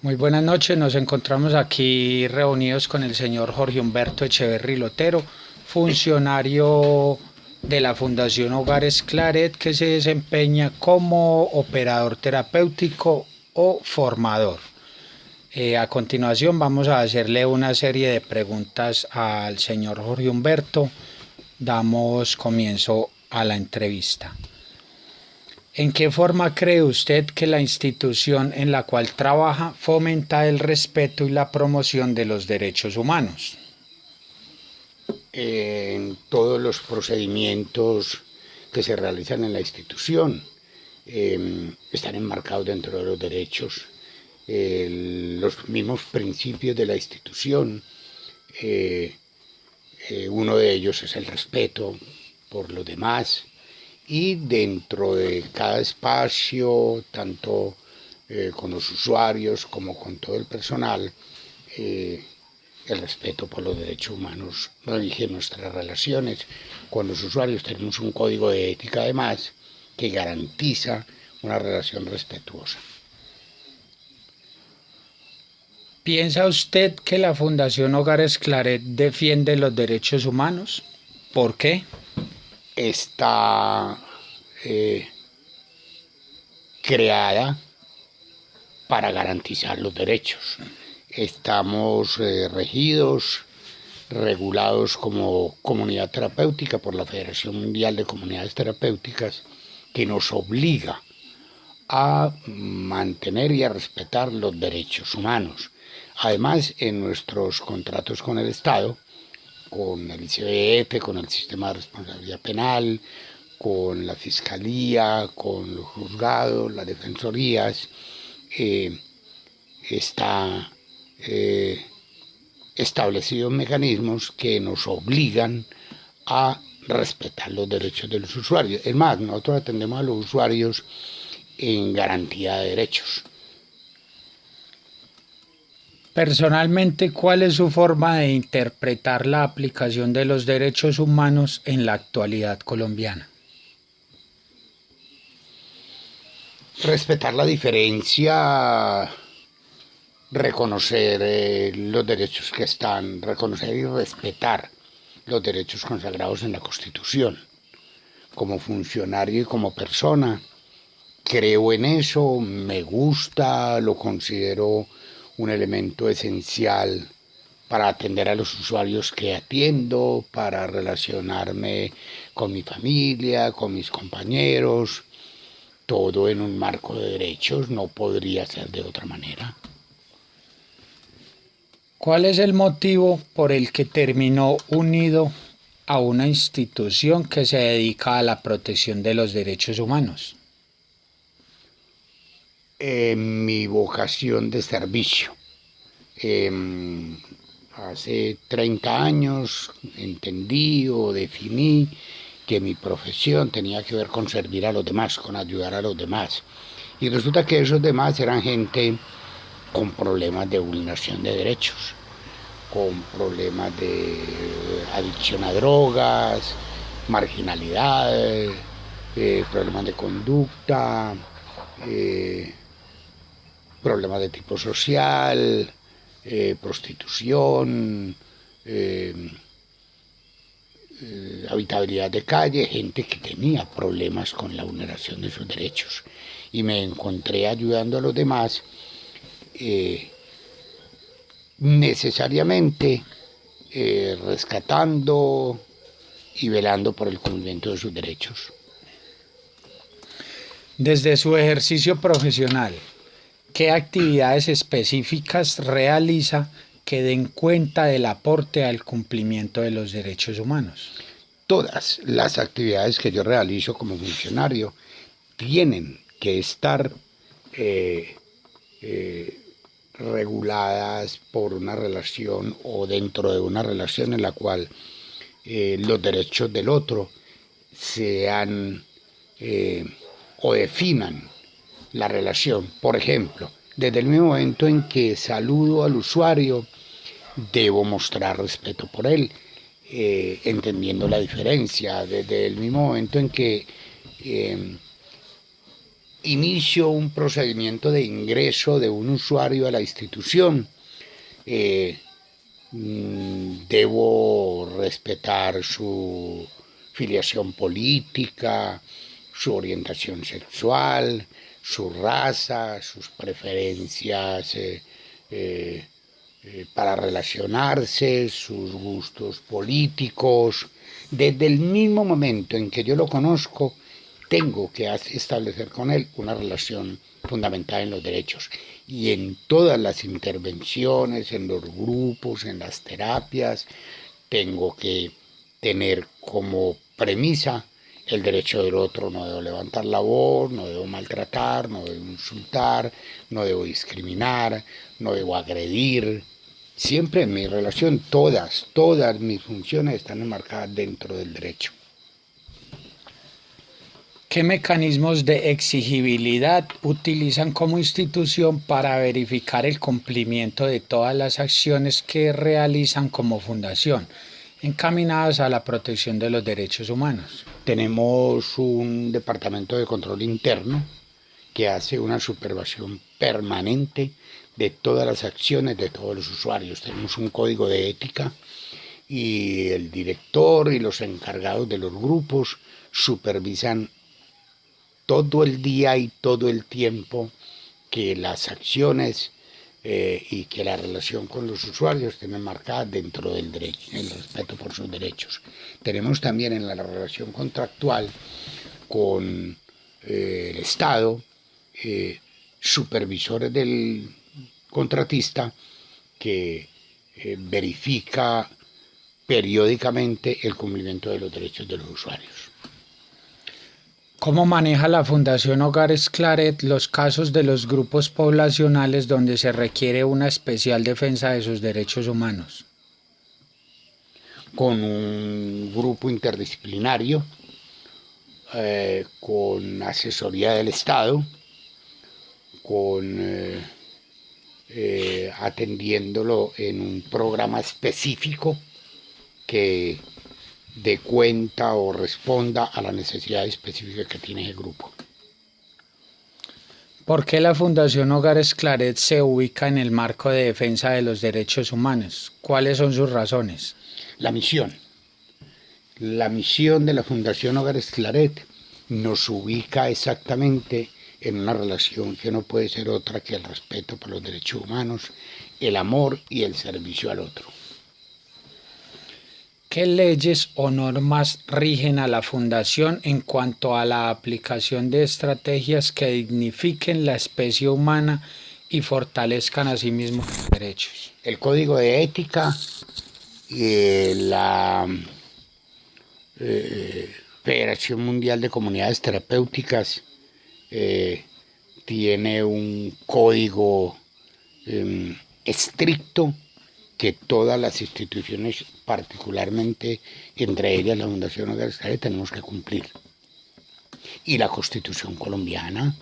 Muy buenas noches, nos encontramos aquí reunidos con el señor Jorge Humberto Echeverry Lotero, funcionario de la Fundación Hogares Claret, que se desempeña como operador terapéutico o formador. A continuación vamos a hacerle una serie de preguntas al señor Jorge Humberto. Damos comienzo a la entrevista. ¿En qué forma cree usted que la institución en la cual trabaja fomenta el respeto y la promoción de los derechos humanos? En todos los procedimientos que se realizan en la institución están enmarcados dentro de los derechos. Los mismos principios de la institución, uno de ellos es el respeto por los demás, y dentro de cada espacio, tanto con los usuarios como con todo el personal, el respeto por los derechos humanos rige nuestras relaciones. Con los usuarios tenemos un código de ética además que garantiza una relación respetuosa. ¿Piensa usted que la Fundación Hogares Claret defiende los derechos humanos? ¿Por qué? Está creada para garantizar los derechos. Estamos regidos, regulados como comunidad terapéutica por la Federación Mundial de Comunidades Terapéuticas, que nos obliga a mantener y a respetar los derechos humanos. Además, en nuestros contratos con el Estado, con el ICBF, con el Sistema de Responsabilidad Penal, con la Fiscalía, con los juzgados, las defensorías, está establecidos mecanismos que nos obligan a respetar los derechos de los usuarios. Es más, nosotros atendemos a los usuarios en garantía de derechos. Personalmente, ¿cuál es su forma de interpretar la aplicación de los derechos humanos en la actualidad colombiana? Respetar la diferencia, reconocer los derechos que están, reconocer y respetar los derechos consagrados en la Constitución. Como funcionario y como persona, creo en eso, me gusta, lo considero un elemento esencial para atender a los usuarios que atiendo, para relacionarme con mi familia, con mis compañeros, todo en un marco de derechos, no podría ser de otra manera. ¿Cuál es el motivo por el que terminó unido a una institución que se dedica a la protección de los derechos humanos? Mi vocación de servicio. Hace 30 años entendí o definí que mi profesión tenía que ver con servir a los demás, con ayudar a los demás. Y resulta que esos demás eran gente con problemas de vulneración de derechos, con problemas de adicción a drogas, marginalidad, problemas de conducta, problemas de tipo social, prostitución, habitabilidad de calle, gente que tenía problemas con la vulneración de sus derechos. Y me encontré ayudando a los demás necesariamente rescatando y velando por el cumplimiento de sus derechos. Desde su ejercicio profesional, ¿qué actividades específicas realiza que den cuenta del aporte al cumplimiento de los derechos humanos? Todas las actividades que yo realizo como funcionario tienen que estar reguladas por una relación o dentro de una relación en la cual los derechos del otro sean o definan la relación. Por ejemplo, desde el mismo momento en que saludo al usuario, debo mostrar respeto por él, entendiendo la diferencia. Desde el mismo momento en que inicio un procedimiento de ingreso de un usuario a la institución, debo respetar su filiación política, su orientación sexual, su raza, sus preferencias para relacionarse, sus gustos políticos. Desde el mismo momento en que yo lo conozco, tengo que establecer con él una relación fundamental en los derechos. Y en todas las intervenciones, en los grupos, en las terapias, tengo que tener como premisa el derecho del otro. No debo levantar la voz, no debo maltratar, no debo insultar, no debo discriminar, no debo agredir. Siempre en mi relación, todas mis funciones están enmarcadas dentro del derecho. ¿Qué mecanismos de exigibilidad utilizan como institución para verificar el cumplimiento de todas las acciones que realizan como fundación, encaminadas a la protección de los derechos humanos? Tenemos un departamento de control interno que hace una supervisión permanente de todas las acciones de todos los usuarios. Tenemos un código de ética y el director y los encargados de los grupos supervisan todo el día y todo el tiempo que las acciones y que la relación con los usuarios estén enmarcadas dentro del derecho, el respeto por sus derechos. Tenemos también en la relación contractual con el Estado supervisores del contratista que verifica periódicamente el cumplimiento de los derechos de los usuarios. ¿Cómo maneja la Fundación Hogares Claret los casos de los grupos poblacionales donde se requiere una especial defensa de sus derechos humanos? Con un grupo interdisciplinario, con asesoría del Estado, con atendiéndolo en un programa específico que dé cuenta o responda a la necesidad específica que tiene el grupo. ¿Por qué la Fundación Hogares Claret se ubica en el marco de defensa de los derechos humanos? ¿Cuáles son sus razones? La misión. La misión de la Fundación Hogares Claret nos ubica exactamente en una relación que no puede ser otra que el respeto por los derechos humanos, el amor y el servicio al otro. ¿Qué leyes o normas rigen a la Fundación en cuanto a la aplicación de estrategias que dignifiquen la especie humana y fortalezcan asimismo sus derechos? El Código de Ética y la Federación Mundial de Comunidades Terapéuticas tiene un código estricto que todas las instituciones, particularmente entre ellas la Fundación Hogares Claret, tenemos que cumplir. Y la Constitución colombiana,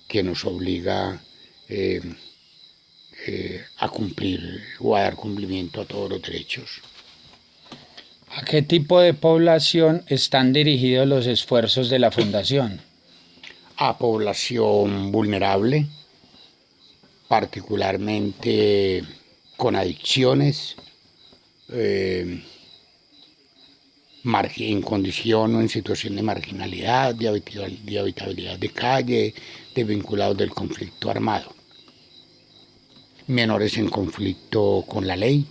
que nos obliga a cumplir o a dar cumplimiento a todos los derechos. ¿A qué tipo de población están dirigidos los esfuerzos de la Fundación? A población vulnerable, particularmente con adicciones, en condición o en situación de marginalidad, de habitabilidad de calle, de vinculados del conflicto armado, menores en conflicto con la ley.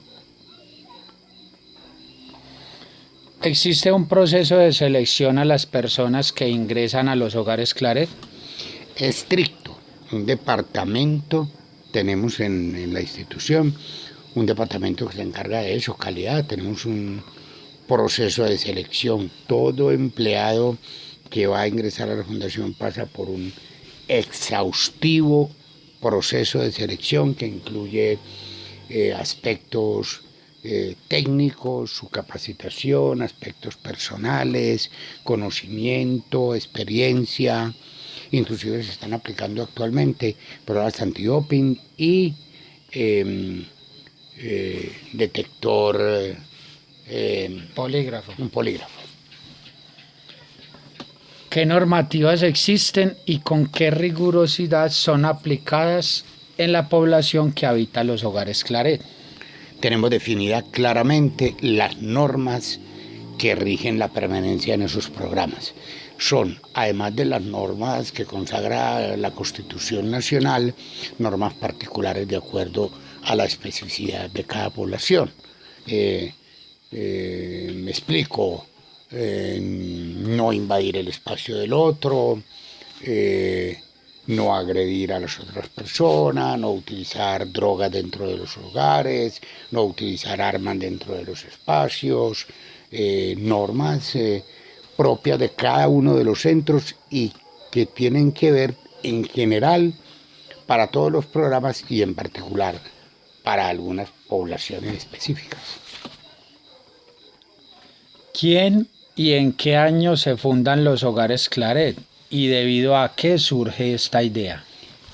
¿Existe un proceso de selección a las personas que ingresan a los Hogares Claret? Estricto, un departamento tenemos en la institución, un departamento que se encarga de eso, calidad, tenemos un proceso de selección. Todo empleado que va a ingresar a la fundación pasa por un exhaustivo proceso de selección que incluye aspectos técnicos, su capacitación, aspectos personales, conocimiento, experiencia. Inclusive se están aplicando actualmente pruebas antidoping y detector Polígrafo. un polígrafo. ¿Qué normativas existen y con qué rigurosidad son aplicadas en la población que habita los hogares Claret? Tenemos definidas claramente las normas que rigen la permanencia en esos programas. Son, además de las normas que consagra la Constitución Nacional, normas particulares de acuerdo a la especificidad de cada población. Me explico, no invadir el espacio del otro, no agredir a las otras personas, no utilizar drogas dentro de los hogares, no utilizar armas dentro de los espacios, normas propias de cada uno de los centros y que tienen que ver en general para todos los programas y en particular para algunas poblaciones específicas. ¿Quién y en qué año se fundan los hogares Claret? ¿Y debido a qué surge esta idea?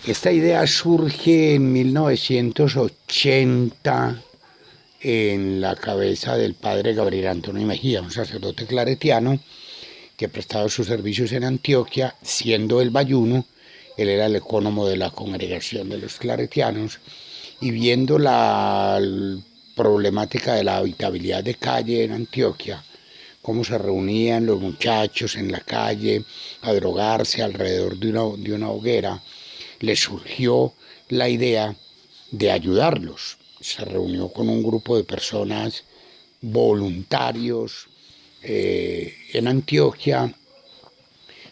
Esta idea surge en 1980 en la cabeza del padre Gabriel Antonio Mejía, un sacerdote claretiano que prestaba sus servicios en Antioquia, siendo el bayuno. Él era el ecónomo de la congregación de los claretianos, y viendo la problemática de la habitabilidad de calle en Antioquia, cómo se reunían los muchachos en la calle a drogarse alrededor de una hoguera, le surgió la idea de ayudarlos. Se reunió con un grupo de personas voluntarios en Antioquia,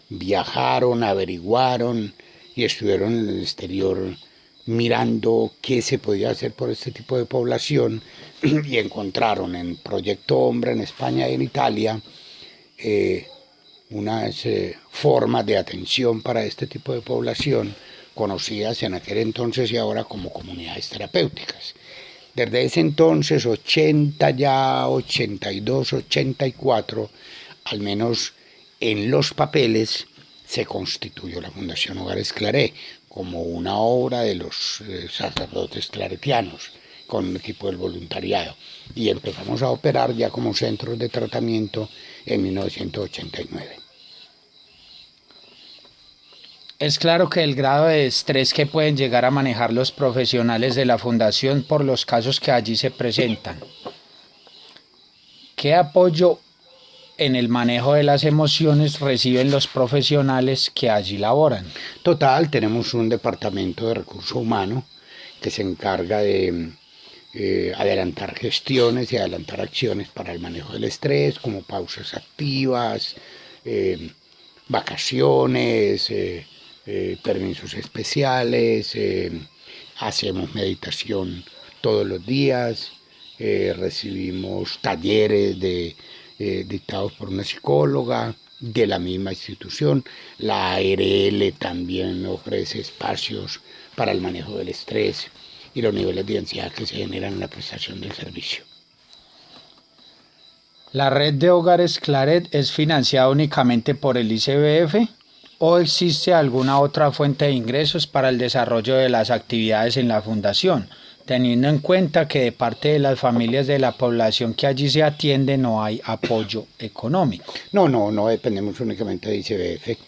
viajaron, averiguaron y estuvieron en el exterior mirando qué se podía hacer por este tipo de población y encontraron en Proyecto Hombre en España y en Italia unas formas de atención para este tipo de población conocidas en aquel entonces y ahora como comunidades terapéuticas. Desde ese entonces, 80 ya, 82, 84, al menos en los papeles, se constituyó la Fundación Hogares Claret como una obra de los sacerdotes claretianos con un equipo del voluntariado, y empezamos a operar ya como centros de tratamiento en 1989. Es claro que el grado de estrés que pueden llegar a manejar los profesionales de la fundación por los casos que allí se presentan. ¿Qué apoyo en el manejo de las emociones reciben los profesionales que allí laboran? Total, tenemos un departamento de recurso humano que se encarga de adelantar gestiones y adelantar acciones para el manejo del estrés, como pausas activas, vacaciones, permisos especiales, hacemos meditación todos los días, recibimos talleres dictados por una psicóloga de la misma institución. La ARL también ofrece espacios para el manejo del estrés y los niveles de ansiedad que se generan en la prestación del servicio. ¿La red de hogares Claret es financiada únicamente por el ICBF o existe alguna otra fuente de ingresos para el desarrollo de las actividades en la fundación, teniendo en cuenta que de parte de las familias de la población que allí se atiende no hay apoyo económico? No dependemos únicamente de ICBF.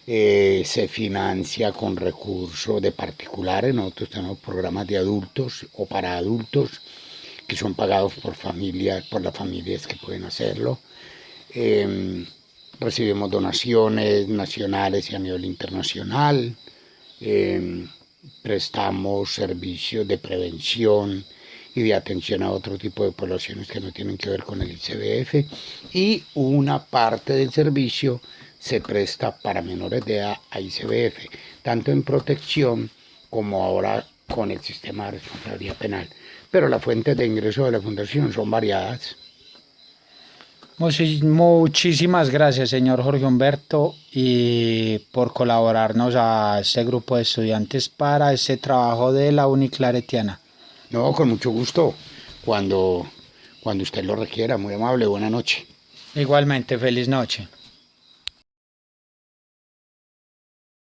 Se financia con recursos de particulares. Nosotros tenemos programas de adultos o para adultos que son pagados por familias, por las familias que pueden hacerlo. Recibimos donaciones nacionales y a nivel internacional. Prestamos servicios de prevención y de atención a otro tipo de poblaciones que no tienen que ver con el ICBF, y una parte del servicio se presta para menores de edad a ICBF, tanto en protección como ahora con el sistema de responsabilidad penal. Pero las fuentes de ingreso de la fundación son variadas. Muchísimas gracias, señor Jorge Humberto, y por colaborarnos a este grupo de estudiantes para este trabajo de la Uniclaretiana. No, con mucho gusto, cuando usted lo requiera. Muy amable, buena noche. Igualmente, feliz noche.